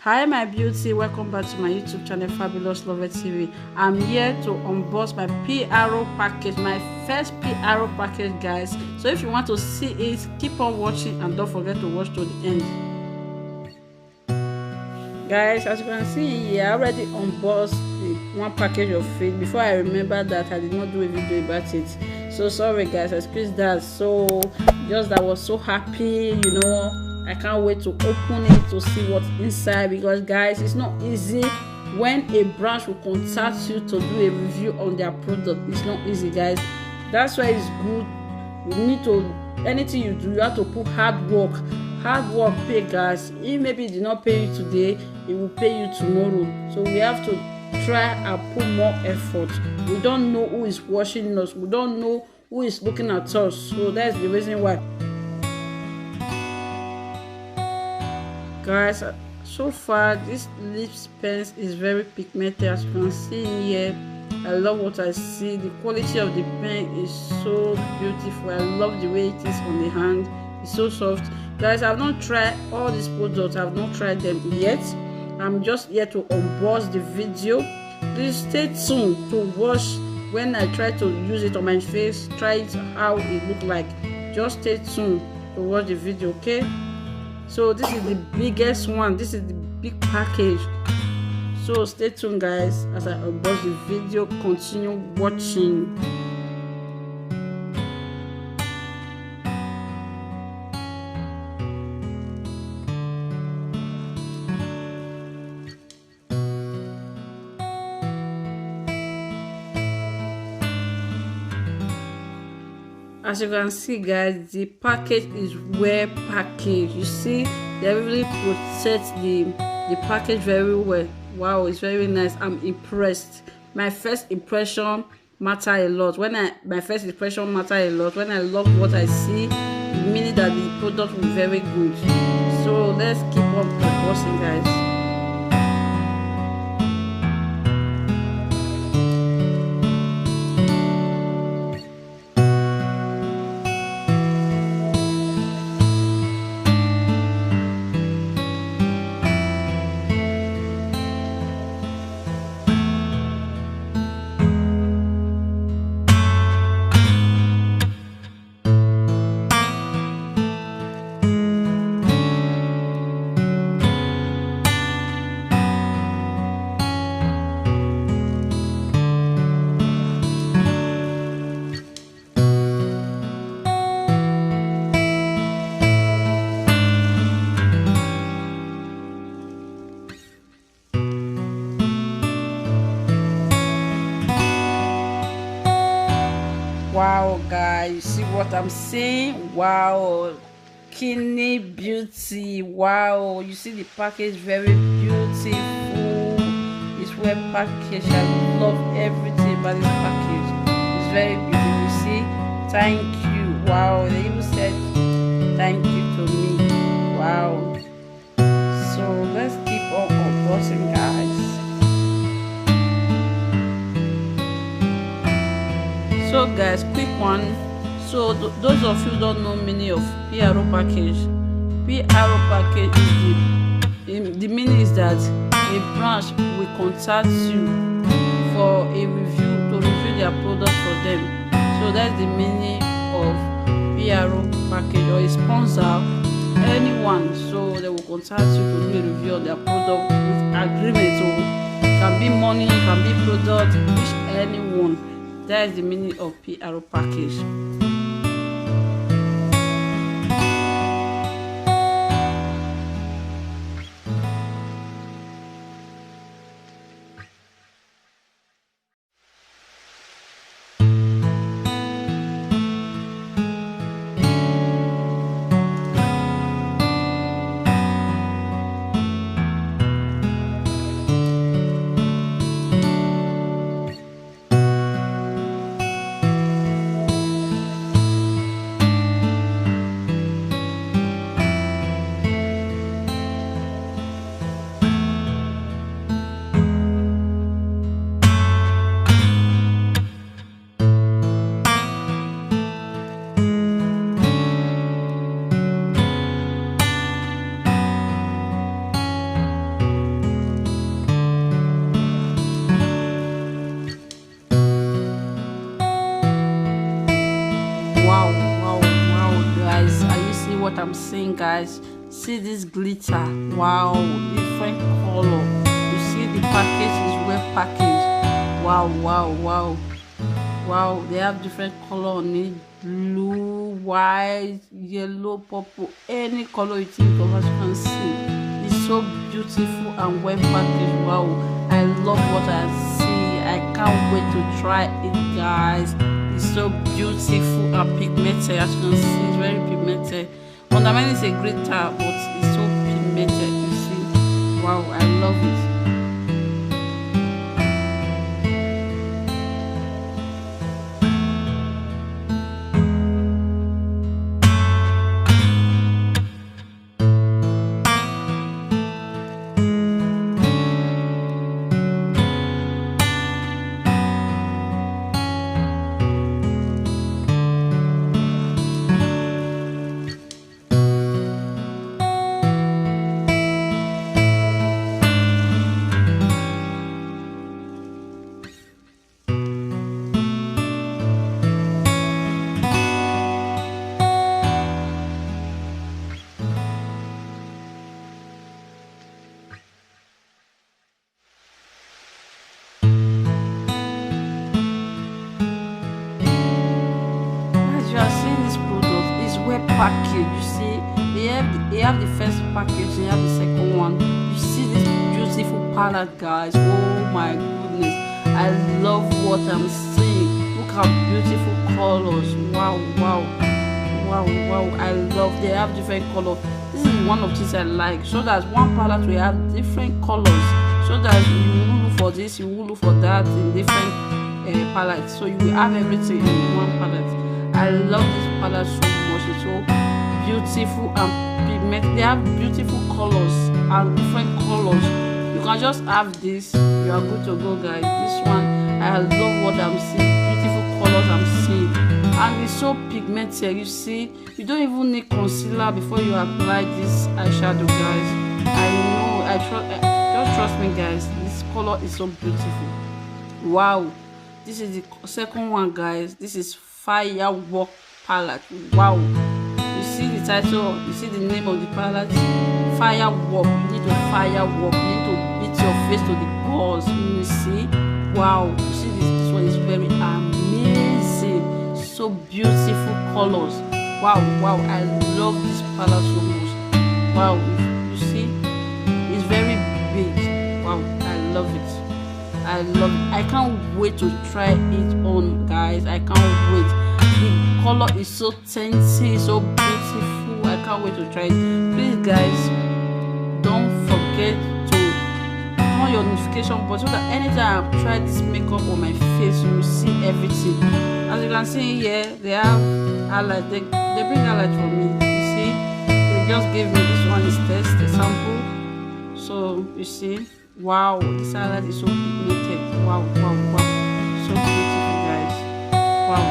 Hi my beauty, welcome back to my YouTube channel Fabulous Lover TV. I'm here to unbox my PRO package, my first PRO package, guys. So if you want to see it, keep on watching and don't forget to watch to the end. Guys, as you can see here, I already unboxed the one package of it. Before I remember that I did not do a video about it, so sorry guys, excuse that. So just that I was so happy, I can't wait to open it to see what's inside, because guys, it's not easy when a brand will contact you to do a review on their product. It's not easy, guys. That's why it's good. You need to, anything you do, you have to put hard work pay, guys. If maybe it did not pay you today, it will pay you tomorrow. So we have to try and put more effort. We don't know who is watching us, we don't know who is looking at us, so that's the reason why. Guys, so far this lip pen is very pigmented, as you can see here. I love what I see. The quality of the pen is so beautiful. I love the way it is on the hand. It's so soft, guys. I've not tried all these products, I've not tried them yet. I'm just here to unbox the video. Please stay tuned to watch when I try to use it on my face, try it how it look like. Just stay tuned to watch the video, okay? So this is the biggest one, this is the big package, so stay tuned guys as I unbox the video. Continue watching. As you can see guys, the package is well packaged. You see, they really protect the package very well. Wow, it's very nice. I'm impressed. My first impression matter a lot. When I love what I see, meaning that the product will be very good. So let's keep on unboxing, guys. Wow guys, you see what I'm saying? Wow, kidney beauty. Wow, you see the package, very beautiful. It's well packaged. I love everything about this package. It's very beautiful. You see, thank you. Wow, they even said thank you to me. Wow. So let's keep on unboxing, guys. So guys, quick one. So those of you who don't know meaning of PRO package. PRO package is the meaning is that a branch will contact you for a review, to review their product for them. So that's the meaning of PRO package, or a sponsor, anyone. So they will contact you to do a review of their product with agreement. So it can be money, it can be product, which anyone. That is the meaning of PRO package. what I'm saying, guys. See this glitter. Wow, different color. You see the package is well packaged. Wow, wow, wow. Wow, they have different color on it. Blue, white, yellow, purple, any color you think of, as you can see. It's so beautiful and well packaged. Wow, I love what I see. I can't wait to try it, guys. It's so beautiful and pigmented, as you can see. It's very pigmented. Fundamentally, it's a glitter, but it's so pigmented. You see, wow, I love it. Package, you see, they have the first package, they have the second one. You see this beautiful palette, guys. Oh my goodness, I love what I'm seeing. Look how beautiful colors. Wow, wow, wow, wow. I love, they have different colors. This is one of the things I like, so that one palette will have different colors, so that you will look for this, you will look for that in different palettes, so you will have everything in one palette. I love this palette so much. It's so beautiful and pigmented. They have beautiful colors and different colors. You can just have this, you are good to go, guys. This one, I love what I'm seeing. Beautiful colors I'm seeing, and it's so pigmented. You see, you don't even need concealer before you apply this eyeshadow, guys. I know, just trust me, guys. This color is so beautiful. Wow, this is the second one, guys. This is Firework palette. Wow, you see the title, you see the name of the palette, Firework. You need to firework, you need to beat your face to the pores. You see, wow, you see this one is very amazing. So beautiful colors. Wow, wow, I love this palette so much. Wow, you see, it's very big. Wow, I love it. I love it. I can't wait to try it on, guys. I can't wait. The color is so tinty, so beautiful. I can't wait to try it. Please, guys, don't forget to turn on your notification button, so that anytime I try this makeup on my face, you will see everything. As you can see here, they have highlight. They bring highlight for me. You see, they just gave me this one is test, a sample. So you see. Wow, this highlight is so pigmented. Wow, wow, wow. So beautiful, guys. Wow.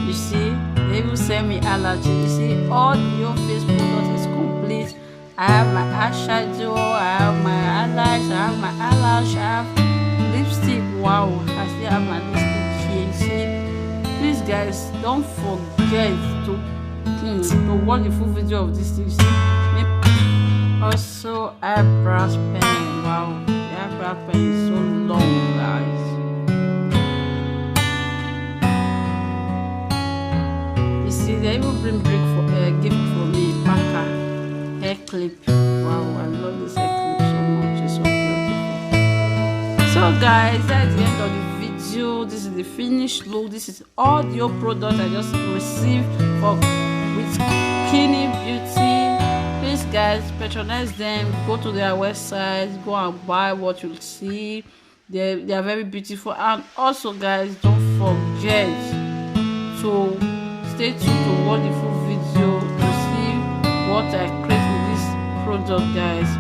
You see, they even send me allergy. You see, all your face product is complete. I have my eyeshadow, I have my highlights, I have my eyelash, I have lipstick. Wow, I still have my lipstick here. See, please, guys, don't forget to watch the full video of this thing. See, also eyebrow pen. Wow, the eyebrow pen is so long, guys. You see, they even bring gift for me, packer. Hair clip. Wow, I love this hair clip so much. It's so beautiful. So, guys, that's the end of the video. This is the finished look. This is all the product I just received with Qing Beauty. Please, guys, patronize them. Go to their website. Go and buy what you'll see. They are very beautiful. And also, guys, don't forget to stay tuned to watch the full video to see what I create with this product, guys.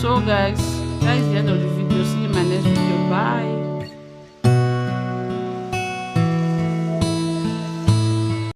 So, guys, that is the end of the video. See you in my next video.